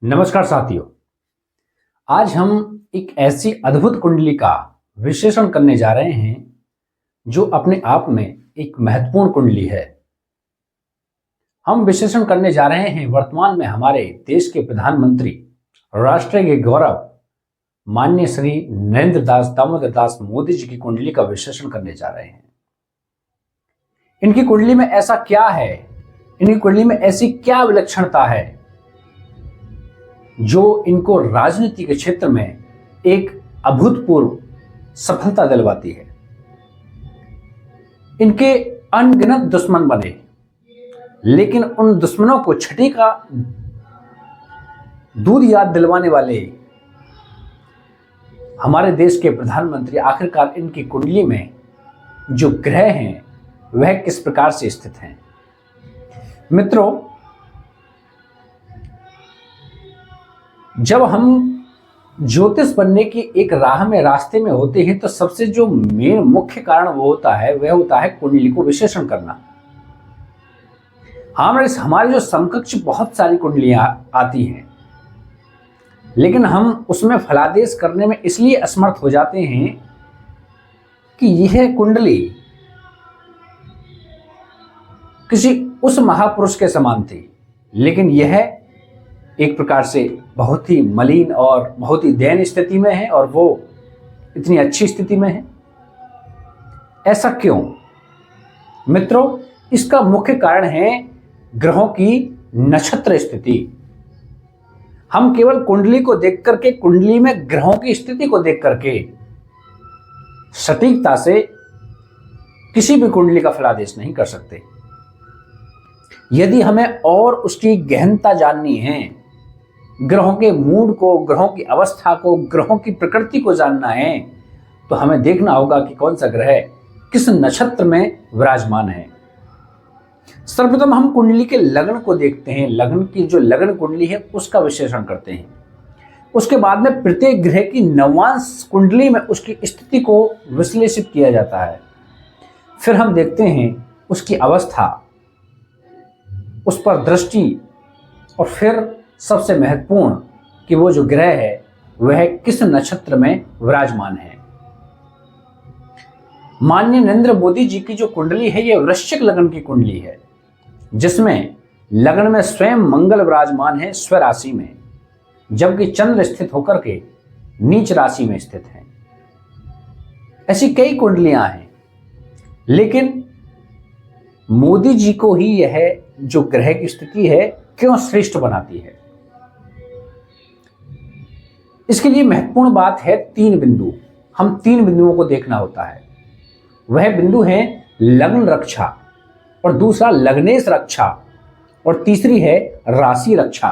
नमस्कार साथियों। आज हम एक ऐसी अद्भुत कुंडली का विश्लेषण करने जा रहे हैं जो अपने आप में एक महत्वपूर्ण कुंडली है। हम विश्लेषण करने जा रहे हैं वर्तमान में हमारे देश के प्रधानमंत्री, राष्ट्र के गौरव, माननीय श्री नरेंद्र दामोदर दास मोदी जी की कुंडली का विश्लेषण करने जा रहे हैं। इनकी कुंडली में ऐसा क्या है, इनकी कुंडली में ऐसी क्या विलक्षणता है जो इनको राजनीति के क्षेत्र में एक अभूतपूर्व सफलता दिलवाती है। इनके अनगिनत दुश्मन बने, लेकिन उन दुश्मनों को छठी का दूध याद दिलवाने वाले हमारे देश के प्रधानमंत्री आखिरकार इनकी कुंडली में जो ग्रह हैं वह किस प्रकार से स्थित हैं। मित्रों, जब हम ज्योतिष बनने की एक राह में, रास्ते में होते हैं तो सबसे जो मेन मुख्य कारण वो होता है वह होता है कुंडली को विश्लेषण करना। हमारे जो समकक्ष बहुत सारी कुंडलियां आती हैं, लेकिन हम उसमें फलादेश करने में इसलिए असमर्थ हो जाते हैं कि यह कुंडली किसी उस महापुरुष के समान थी, लेकिन यह एक प्रकार से बहुत ही मलिन और बहुत ही दयनीय स्थिति में है और वो इतनी अच्छी स्थिति में है। ऐसा क्यों? मित्रों, इसका मुख्य कारण है ग्रहों की नक्षत्र स्थिति। हम केवल कुंडली को देख करके, कुंडली में ग्रहों की स्थिति को देख करके सटीकता से किसी भी कुंडली का फलादेश नहीं कर सकते। यदि हमें और उसकी गहनता जाननी है, ग्रहों के मूड को, ग्रहों की अवस्था को, ग्रहों की प्रकृति को जानना है, तो हमें देखना होगा कि कौन सा ग्रह किस नक्षत्र में विराजमान है। सर्वप्रथम हम कुंडली के लग्न को देखते हैं। लग्न की जो लग्न कुंडली है उसका विश्लेषण करते हैं। उसके बाद में प्रत्येक ग्रह की नवांश कुंडली में उसकी स्थिति को विश्लेषित किया जाता है। फिर हम देखते हैं उसकी अवस्था, उस पर दृष्टि, और फिर सबसे महत्वपूर्ण कि वो जो ग्रह है वह किस नक्षत्र में विराजमान है। माननीय नरेंद्र मोदी जी की जो कुंडली है यह वृश्चिक लग्न की कुंडली है, जिसमें लग्न में स्वयं मंगल विराजमान है स्व राशि में, जबकि चंद्र स्थित होकर के नीच राशि में स्थित है। ऐसी कई कुंडलियां हैं, लेकिन मोदी जी को ही यह जो ग्रह की स्थिति है क्यों श्रेष्ठ बनाती है? इसके लिए महत्वपूर्ण बात है 3 बिंदु। हम 3 बिंदुओं को देखना होता है। वह बिंदु है लग्न रक्षा, और दूसरा लग्नेश रक्षा, और तीसरी है राशि रक्षा।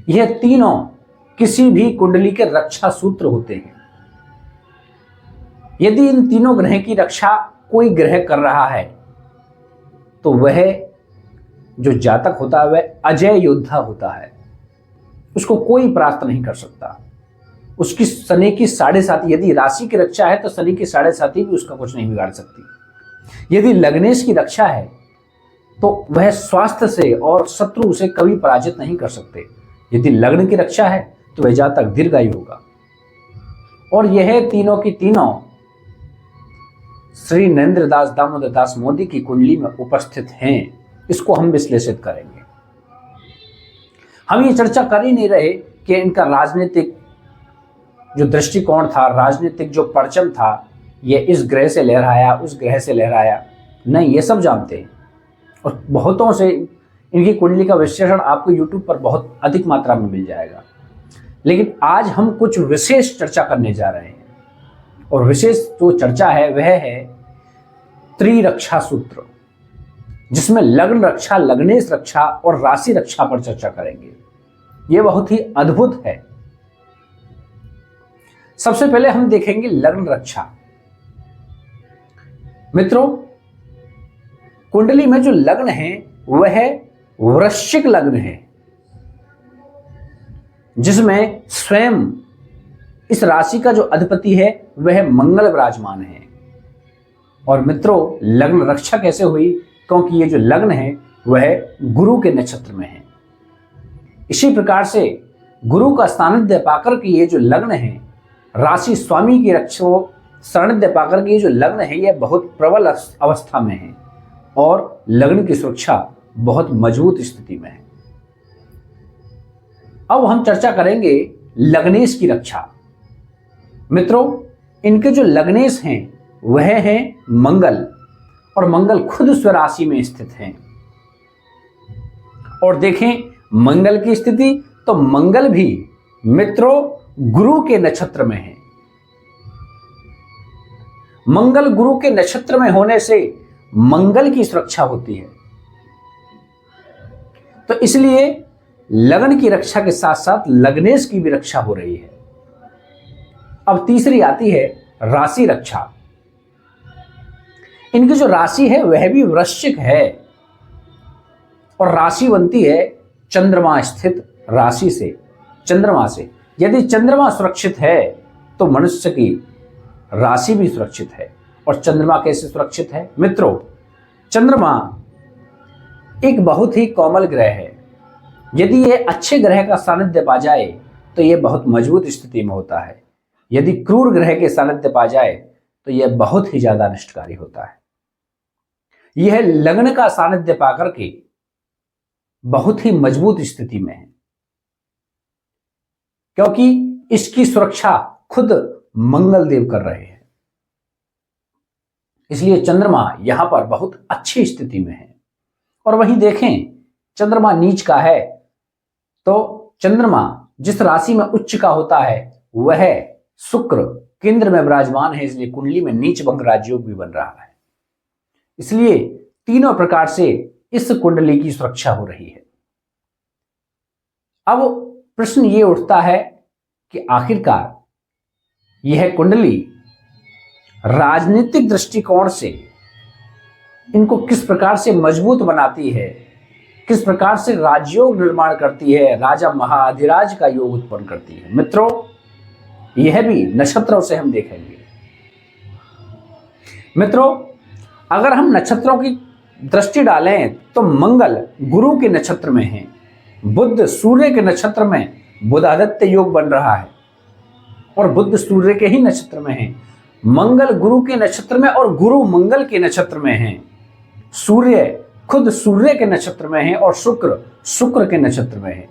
यह तीनों किसी भी कुंडली के रक्षा सूत्र होते हैं। यदि इन तीनों ग्रह की रक्षा कोई ग्रह कर रहा है तो वह जो जातक होता है वह अजय योद्धा होता है। उसको कोई परास्त नहीं कर सकता। उसकी शनि की 7.5, यदि राशि की रक्षा है तो शनि की 7.5 भी उसका कुछ नहीं बिगाड़ सकती। यदि लग्नेश की रक्षा है तो वह स्वास्थ्य से और शत्रु उसे कभी पराजित नहीं कर सकते। यदि लग्न की रक्षा है तो वह जातक दीर्घायु होगा। और यह तीनों की तीनों श्री नरेंद्र दामोदर दास मोदी की कुंडली में उपस्थित हैं। इसको हम विश्लेषित करेंगे। हम ये चर्चा कर ही नहीं रहे कि इनका राजनीतिक जो दृष्टिकोण था, राजनीतिक जो परचम था, ये इस ग्रह से लहराया, उस ग्रह से लहराया, नहीं, ये सब जानते हैं। और बहुतों से इनकी कुंडली का विश्लेषण आपको YouTube पर बहुत अधिक मात्रा में मिल जाएगा। लेकिन आज हम कुछ विशेष चर्चा करने जा रहे हैं, और विशेष जो चर्चा है वह है त्रिरक्षा सूत्र, जिसमें लग्न रक्षा, लग्नेश रक्षा और राशि रक्षा पर चर्चा करेंगे। यह बहुत ही अद्भुत है। सबसे पहले हम देखेंगे लग्न रक्षा। मित्रों, कुंडली में जो लग्न है वह वृश्चिक लग्न है, जिसमें स्वयं इस राशि का जो अधिपति है वह मंगल विराजमान है। और मित्रों, लग्न रक्षा कैसे हुई? क्योंकि ये जो लग्न है वह गुरु के नक्षत्र में है। इसी प्रकार से गुरु का सानिध्य पाकर के ये जो लग्न है, राशि स्वामी की रक्षा सानिध्य पाकर के ये जो लग्न है, यह बहुत प्रबल अवस्था में है और लग्न की सुरक्षा बहुत मजबूत स्थिति में है। अब हम चर्चा करेंगे लग्नेश की रक्षा। मित्रों, इनके जो लग्नेश हैं वह हैं मंगल, और मंगल खुद स्वराशि में स्थित हैं। और देखें मंगल की स्थिति, तो मंगल भी मित्रों गुरु के नक्षत्र में है। मंगल गुरु के नक्षत्र में होने से मंगल की सुरक्षा होती है। तो इसलिए लग्न की रक्षा के साथ साथ लग्नेश की भी रक्षा हो रही है। अब तीसरी आती है राशि रक्षा। इनकी जो राशि है वह भी वृश्चिक है और राशि बनती है चंद्रमा स्थित राशि से, चंद्रमा से। यदि चंद्रमा सुरक्षित है तो मनुष्य की राशि भी सुरक्षित है। और चंद्रमा कैसे सुरक्षित है? मित्रों, चंद्रमा एक बहुत ही कोमल ग्रह है। यदि यह अच्छे ग्रह का सानिध्य पा जाए तो यह बहुत मजबूत स्थिति में होता है। यदि क्रूर ग्रह के सानिध्य पा जाए तो यह बहुत ही ज्यादा नष्टकारी होता है। यह लग्न का सानिध्य पाकर के बहुत ही मजबूत स्थिति में है, क्योंकि इसकी सुरक्षा खुद मंगल देव कर रहे हैं। इसलिए चंद्रमा यहां पर बहुत अच्छी स्थिति में है। और वहीं देखें चंद्रमा नीच का है तो चंद्रमा जिस राशि में उच्च का होता है वह शुक्र केंद्र में विराजमान है, इसलिए कुंडली में नीच भंग राजयोग भी बन रहा है। इसलिए तीनों प्रकार से इस कुंडली की सुरक्षा हो रही है। अब प्रश्न ये उठता है कि आखिरकार यह कुंडली राजनीतिक दृष्टिकोण से इनको किस प्रकार से मजबूत बनाती है, किस प्रकार से राजयोग निर्माण करती है, राजा महाअधिराज का योग उत्पन्न करती है। मित्रों, यह भी नक्षत्रों से हम देखेंगे। मित्रों, अगर हम नक्षत्रों की दृष्टि डालें तो मंगल गुरु के नक्षत्र में है, बुध सूर्य के नक्षत्र में बुधादित्य योग बन रहा है और बुध सूर्य के ही नक्षत्र में है। मंगल गुरु के नक्षत्र में और गुरु मंगल के नक्षत्र में है। सूर्य खुद सूर्य के नक्षत्र में है और शुक्र के नक्षत्र में है।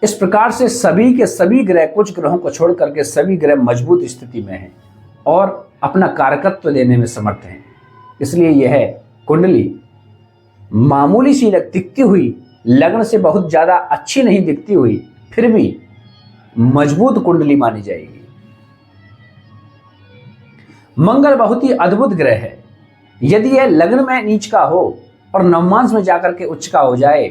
इस प्रकार से सभी के सभी ग्रह, कुछ ग्रहों को छोड़ करके सभी ग्रह मजबूत स्थिति में हैं और अपना कारकत्व देने में समर्थ हैं। इसलिए यह कुंडली मामूली सी दिखती हुई, लग्न से बहुत ज्यादा अच्छी नहीं दिखती हुई, फिर भी मजबूत कुंडली मानी जाएगी। मंगल बहुत ही अद्भुत ग्रह है। यदि यह लग्न में नीच का हो और नवमांश में जाकर के उच्च का हो जाए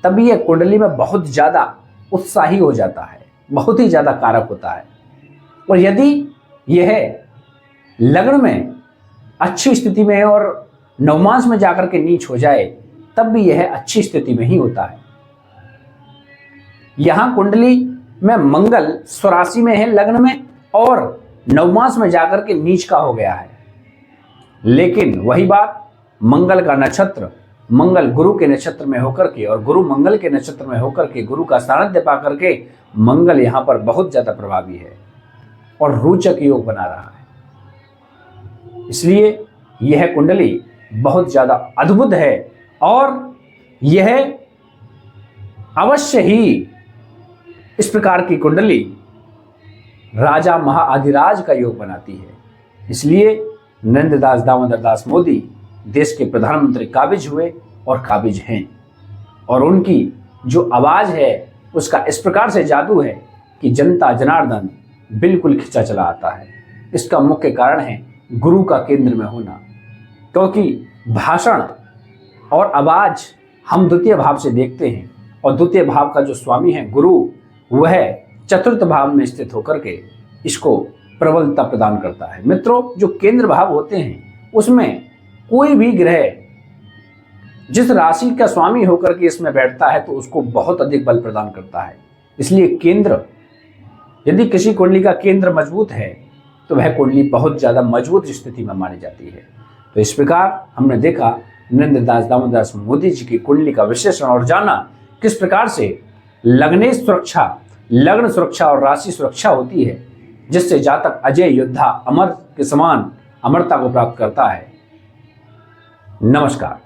तब यह कुंडली में बहुत ज्यादा उत्साही हो जाता है, बहुत ही ज्यादा कारक होता है। और यदि यह लग्न में अच्छी स्थिति में है और नवमांश में जाकर के नीच हो जाए तब भी यह अच्छी स्थिति में ही होता है। यहां कुंडली में मंगल स्वराशि में है लग्न में और नवमांश में जाकर के नीच का हो गया है। लेकिन वही बात, मंगल का नक्षत्र, मंगल गुरु के नक्षत्र में होकर के और गुरु मंगल के नक्षत्र में होकर के गुरु का सानिध्य पा करके मंगल यहां पर बहुत ज्यादा प्रभावी है और रोचक योग बना रहा है। इसलिए यह कुंडली बहुत ज्यादा अद्भुत है और यह अवश्य ही इस प्रकार की कुंडली राजा महाअधिराज का योग बनाती है। इसलिए नरेंद्र दास दामोदर दास मोदी देश के प्रधानमंत्री काबिज हुए और काबिज हैं और उनकी जो आवाज है उसका इस प्रकार से जादू है कि जनता जनार्दन बिल्कुल खिंचा चला आता है। इसका मुख्य कारण है गुरु का केंद्र में होना, क्योंकि भाषण और आवाज हम द्वितीय भाव से देखते हैं और द्वितीय भाव का जो स्वामी है गुरु, वह चतुर्थ भाव में स्थित होकर के इसको प्रबलता प्रदान करता है। मित्रों, जो केंद्र भाव होते हैं उसमें कोई भी ग्रह जिस राशि का स्वामी होकर के इसमें बैठता है तो उसको बहुत अधिक बल प्रदान करता है। इसलिए केंद्र, यदि किसी कुंडली का केंद्र मजबूत है तो वह कुंडली बहुत ज्यादा मजबूत स्थिति में मानी जाती है। तो इस प्रकार हमने देखा नरेंद्र दास दामोदर दास मोदी जी की कुंडली का विश्लेषण और जाना किस प्रकार से लग्नेश सुरक्षा, लग्न सुरक्षा और राशि सुरक्षा होती है, जिससे जातक अजय योद्धा अमर के समान अमरता को प्राप्त करता है। नमस्कार।